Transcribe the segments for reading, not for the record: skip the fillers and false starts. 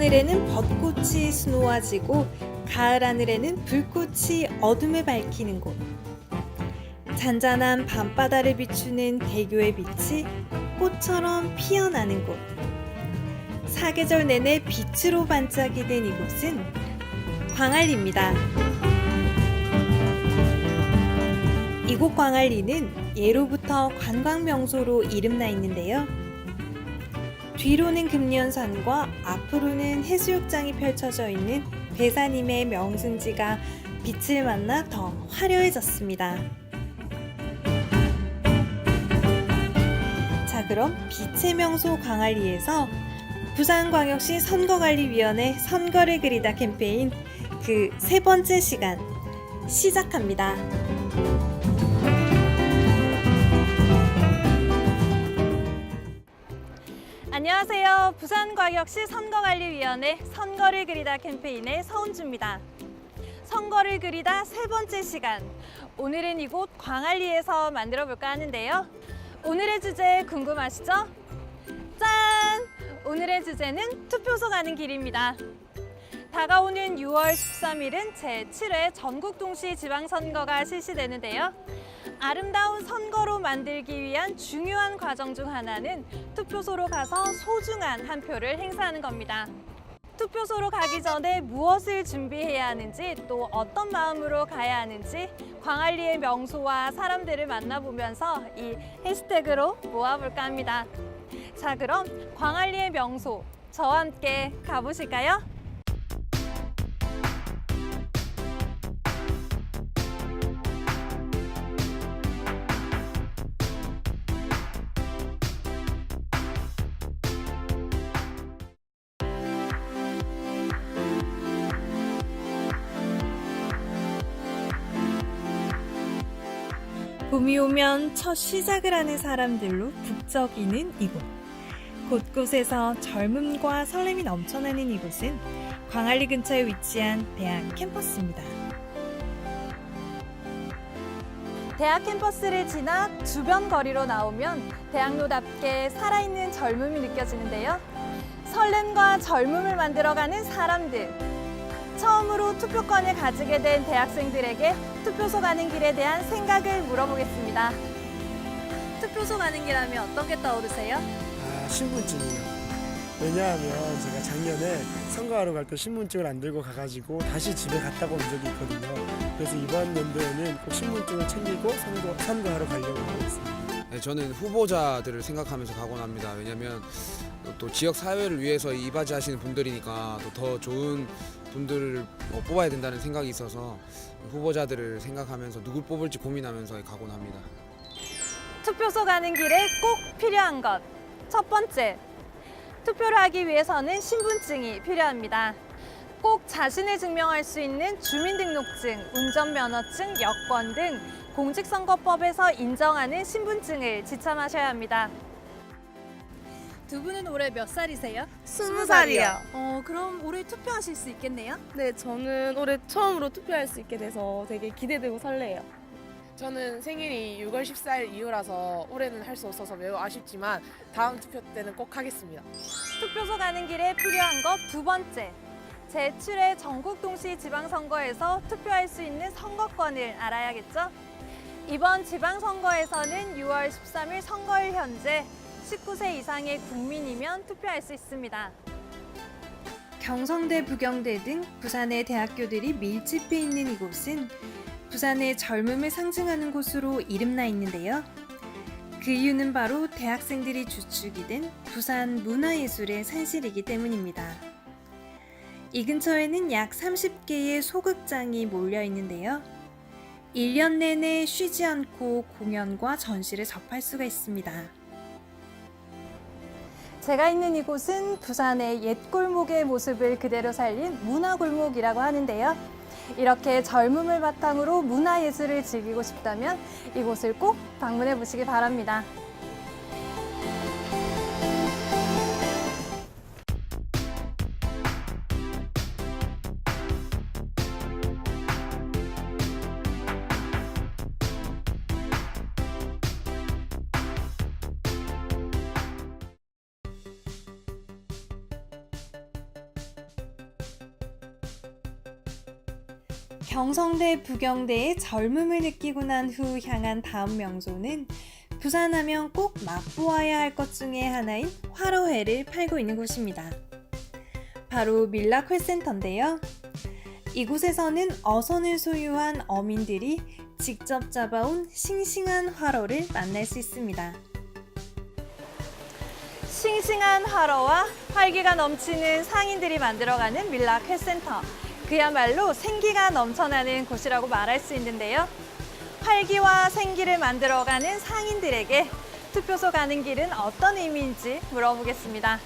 하늘에는 벚꽃이 수놓아지고 가을 하늘에는 불꽃이 어둠을 밝히는 곳. 잔잔한 밤바다를 비추는 대교의 빛이 꽃처럼 피어나는 곳. 사계절 내내 빛으로 반짝이는 이곳은 광안리입니다. 이곳 광안리는 예로부터 관광명소로 이름나 있는데요. 뒤로는 금련산과 앞으로는 해수욕장이 펼쳐져 있는 배사님의 명승지가 빛을 만나 더 화려해졌습니다. 자, 그럼 빛의 명소 광안리에서 부산광역시 선거관리위원회 선거를 그리다 캠페인 그 세 번째 시간 시작합니다. 안녕하세요. 부산광역시 선거관리위원회 선거를 그리다 캠페인의 서은주입니다. 선거를 그리다 세 번째 시간, 오늘은 이곳 광안리에서 만들어 볼까 하는데요. 오늘의 주제 궁금하시죠? 짠! 오늘의 주제는 투표소 가는 길입니다. 다가오는 6월 13일은 제7회 전국동시 지방선거가 실시되는데요. 아름다운 선거로 만들기 위한 중요한 과정 중 하나는 투표소로 가서 소중한 한 표를 행사하는 겁니다. 투표소로 가기 전에 무엇을 준비해야 하는지, 또 어떤 마음으로 가야 하는지 광안리의 명소와 사람들을 만나보면서 이 해시태그로 모아볼까 합니다. 자, 그럼 광안리의 명소, 저와 함께 가보실까요? 봄이 오면 첫 시작을 하는 사람들로 북적이는 이곳. 곳곳에서 젊음과 설렘이 넘쳐나는 이곳은 광안리 근처에 위치한 대학 캠퍼스입니다. 대학 캠퍼스를 지나 주변 거리로 나오면 대학로답게 살아있는 젊음이 느껴지는데요. 설렘과 젊음을 만들어가는 사람들. 처음으로 투표권을 가지게 된 대학생들에게 투표소 가는 길에 대한 생각을 물어보겠습니다. 투표소 가는 길 하면 어떤 게 떠오르세요? 신분증이요. 왜냐하면 제가 작년에 선거하러 갈 때 신분증을 안 들고 가가지고 다시 집에 갔다가 온 적이 있거든요. 그래서 이번 연도에는 꼭 신분증을 챙기고 선거하러 가려고 하고 있습니다. 네, 저는 후보자들을 생각하면서 가곤 합니다. 왜냐하면 또 지역 사회를 위해서 이바지하시는 분들이니까 또 더 좋은 분들을 뽑아야 된다는 생각이 있어서 후보자들을 생각하면서 누굴 뽑을지 고민하면서 가곤 합니다. 투표소 가는 길에 꼭 필요한 것. 첫 번째, 투표를 하기 위해서는 신분증이 필요합니다. 꼭 자신을 증명할 수 있는 주민등록증, 운전면허증, 여권 등 공직선거법에서 인정하는 신분증을 지참하셔야 합니다. 두 분은 올해 몇 살이세요? 20살이요. 그럼 올해 투표하실 수 있겠네요? 네, 저는 올해 처음으로 투표할 수 있게 돼서 되게 기대되고 설레요. 저는 생일이 6월 14일 이후라서 올해는 할 수 없어서 매우 아쉽지만 다음 투표 때는 꼭 하겠습니다. 투표소 가는 길에 필요한 것 두 번째. 제7회 전국동시 지방선거에서 투표할 수 있는 선거권을 알아야겠죠? 이번 지방선거에서는 6월 13일 선거일 현재 19세 이상의 국민이면 투표할 수 있습니다. 경성대, 부경대 등 부산의 대학교들이 밀집해 있는 이곳은 부산의 젊음을 상징하는 곳으로 이름나 있는데요. 그 이유는 바로 대학생들이 주축이 된 부산 문화예술의 산실이기 때문입니다. 이 근처에는 약 30개의 소극장이 몰려 있는데요. 1년 내내 쉬지 않고 공연과 전시를 접할 수가 있습니다. 제가 있는 이곳은 부산의 옛 골목의 모습을 그대로 살린 문화골목이라고 하는데요. 이렇게 젊음을 바탕으로 문화예술을 즐기고 싶다면 이곳을 꼭 방문해 보시기 바랍니다. 경성대 부경대의 젊음을 느끼고 난 후 향한 다음 명소는 부산하면 꼭 맛보아야 할 것 중에 하나인 화로회를 팔고 있는 곳입니다. 바로 밀락회센터인데요. 이곳에서는 어선을 소유한 어민들이 직접 잡아온 싱싱한 화로를 만날 수 있습니다. 싱싱한 화로와 활기가 넘치는 상인들이 만들어가는 밀락회센터. 그야말로 생기가 넘쳐나는 곳이라고 말할 수 있는데요. 활기와 생기를 만들어가는 상인들에게 투표소 가는 길은 어떤 의미인지 물어보겠습니다.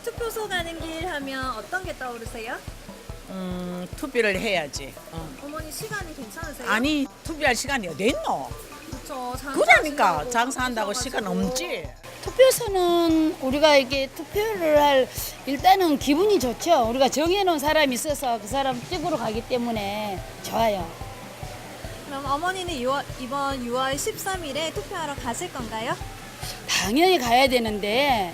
투표소 가는 길 하면 어떤 게 떠오르세요? 투표를 해야지. 어머니 시간이 괜찮으세요? 아니 투표할 시간이 어디 있노? 그쵸, 그러니까 장사한다고 시간 없지. 투표소는 우리가 이게 투표를 할 일단은 기분이 좋죠. 우리가 정해놓은 사람이 있어서 그 사람 찍으러 가기 때문에 좋아요. 그럼 어머니는 이번 6월 13일에 투표하러 가실 건가요? 당연히 가야 되는데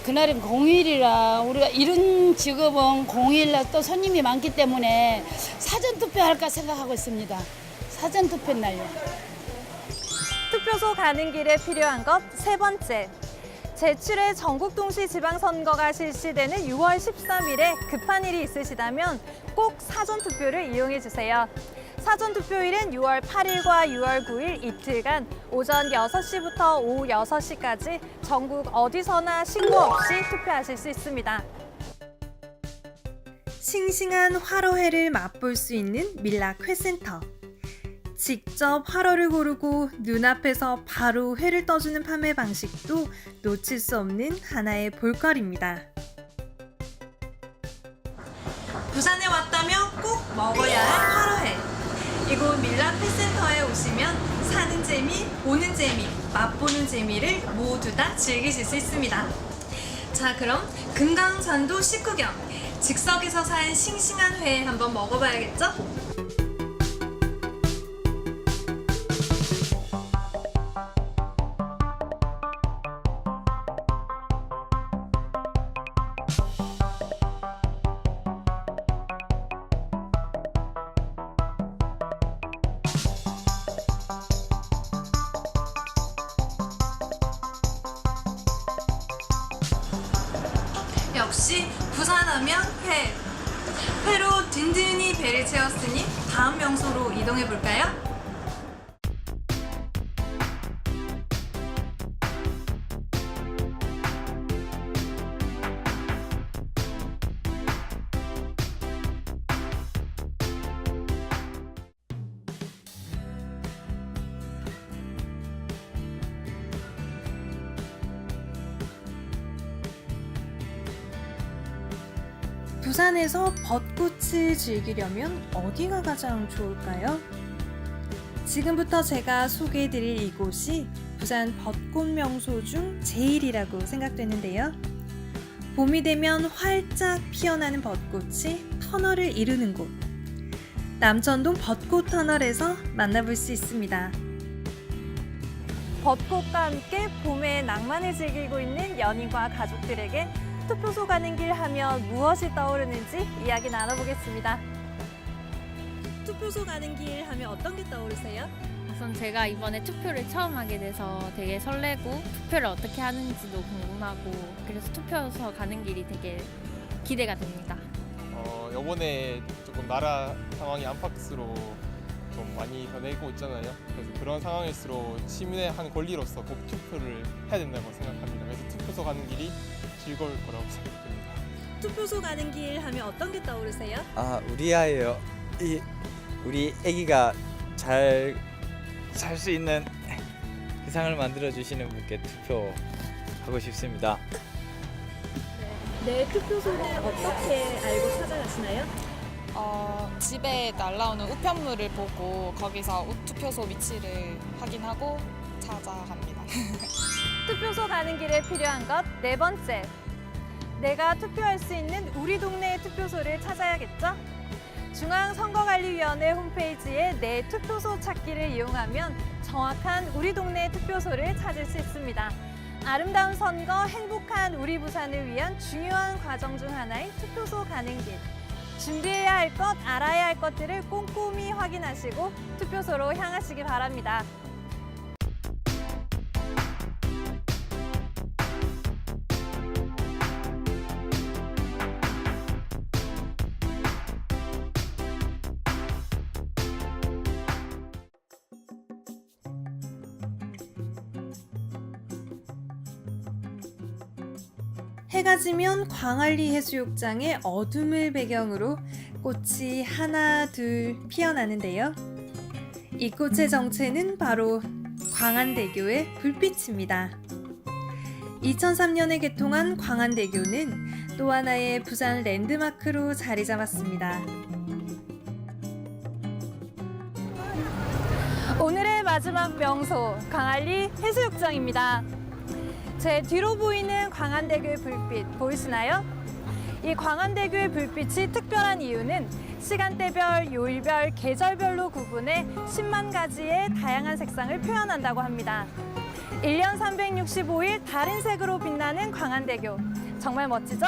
그날은 공휴일이라 우리가 이런 직업은 공휴일날 또 손님이 많기 때문에 사전 투표할까 생각하고 있습니다. 사전 투표 날요. 투표소 가는 길에 필요한 것 세 번째. 제7회 전국동시지방선거가 실시되는 6월 13일에 급한 일이 있으시다면 꼭 사전투표를 이용해주세요. 사전투표일은 6월 8일과 6월 9일 이틀간 오전 6시부터 오후 6시까지 전국 어디서나 신고 없이 투표하실 수 있습니다. 싱싱한 화로회를 맛볼 수 있는 밀락회센터. 직접 화로를 고르고 눈앞에서 바로 회를 떠주는 판매 방식도 놓칠 수 없는 하나의 볼거리입니다. 부산에 왔다면 꼭 먹어야 할 화로회. 이곳 밀락회센터에 오시면 사는 재미, 보는 재미, 맛보는 재미를 모두 다 즐기실 수 있습니다. 자, 그럼 금강산도 식후경, 즉석에서 산 싱싱한 회 한번 먹어봐야겠죠? 역시 부산하면 회. 회로 든든히 배를 채웠으니 다음 명소로 이동해 볼까요? 부산에서 벚꽃을 즐기려면 어디가 가장 좋을까요? 지금부터 제가 소개해드릴 이곳이 부산 벚꽃 명소 중 제일이라고 생각되는데요. 봄이 되면 활짝 피어나는 벚꽃이 터널을 이루는 곳. 남천동 벚꽃 터널에서 만나볼 수 있습니다. 벚꽃과 함께 봄의 낭만을 즐기고 있는 연인과 가족들에게 투표소 가는 길 하면 무엇이 떠오르는지 이야기 나눠보겠습니다. 투표소 가는 길 하면 어떤 게 떠오르세요? 우선 제가 이번에 투표를 처음 하게 돼서 되게 설레고 투표를 어떻게 하는지도 궁금하고 그래서 투표소 가는 길이 되게 기대가 됩니다. 이번에 조금 나라 상황이 안팎으로 좀 많이 변해고 있잖아요. 그래서 그런 상황일수록 시민의 한 권리로서 꼭 투표를 해야 된다고 생각합니다. 그래서 투표소 가는 길이 즐거울 거라고 생각됩니다. 투표소 가는 길 하면 어떤 게 떠오르세요? 우리 아이요. 우리 아기가 잘 살 수 있는 세상을 만들어 주시는 분께 투표하고 싶습니다. 네, 투표소는 어떻게 알고 찾아가시나요? 집에 날라오는 우편물을 보고 거기서 투표소 위치를 확인하고 찾아갑니다. 투표소 가는 길에 필요한 것 네 번째. 내가 투표할 수 있는 우리 동네의 투표소를 찾아야겠죠? 중앙선거관리위원회 홈페이지에 내 투표소 찾기를 이용하면 정확한 우리 동네 투표소를 찾을 수 있습니다. 아름다운 선거, 행복한 우리 부산을 위한 중요한 과정 중 하나인 투표소 가는 길. 준비해야 할 것, 알아야 할 것들을 꼼꼼히 확인하시고 투표소로 향하시기 바랍니다. 해가 지면 광안리 해수욕장의 어둠을 배경으로 꽃이 하나 둘 피어나는데요. 이 꽃의 정체는 바로 광안대교의 불빛입니다. 2003년에 개통한 광안대교는 또 하나의 부산 랜드마크로 자리 잡았습니다. 오늘의 마지막 명소, 광안리 해수욕장입니다. 제 뒤로 보이는 광안대교의 불빛 보이시나요? 이 광안대교의 불빛이 특별한 이유는 시간대별, 요일별, 계절별로 구분해 10만 가지의 다양한 색상을 표현한다고 합니다. 1년 365일 다른 색으로 빛나는 광안대교. 정말 멋지죠?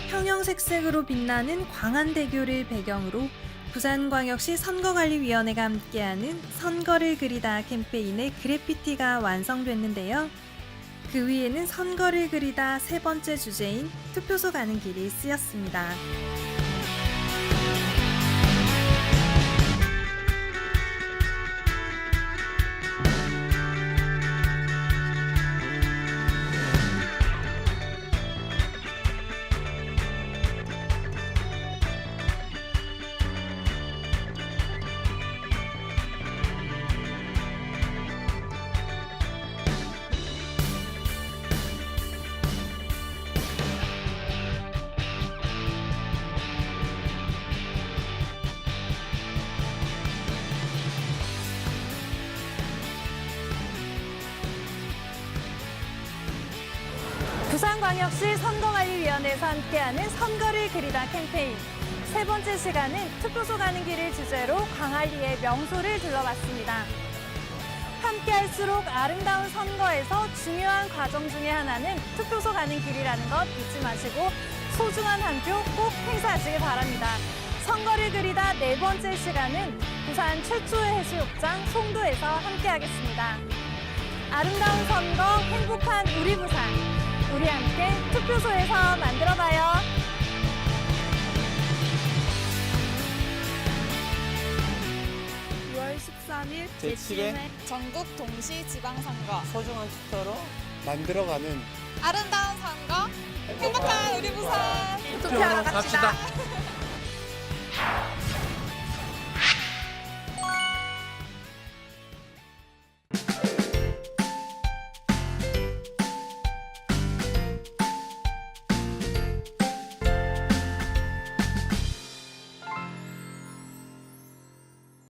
형형색색으로 빛나는 광안대교를 배경으로 부산광역시 선거관리위원회가 함께하는 선거를 그리다 캠페인의 그래피티가 완성됐는데요. 그 위에는 선거를 그리다 세 번째 주제인 투표소 가는 길이 쓰였습니다. 부산광역시 선거관리위원회에서 함께하는 선거를 그리다 캠페인. 세 번째 시간은 투표소 가는 길을 주제로 광안리의 명소를 둘러봤습니다. 함께할수록 아름다운 선거에서 중요한 과정 중에 하나는 투표소 가는 길이라는 것 잊지 마시고 소중한 한 표 꼭 행사하시기 바랍니다. 선거를 그리다 네 번째 시간은 부산 최초의 해수욕장 송도에서 함께하겠습니다. 아름다운 선거, 행복한 우리 부산. 우리 함께 투표소에서 만들어봐요. 6월 13일 제7회 전국 동시 지방선거 소중한 투표로 만들어가는 아름다운 선거 행복한 우리 부산 투표하러 갑시다.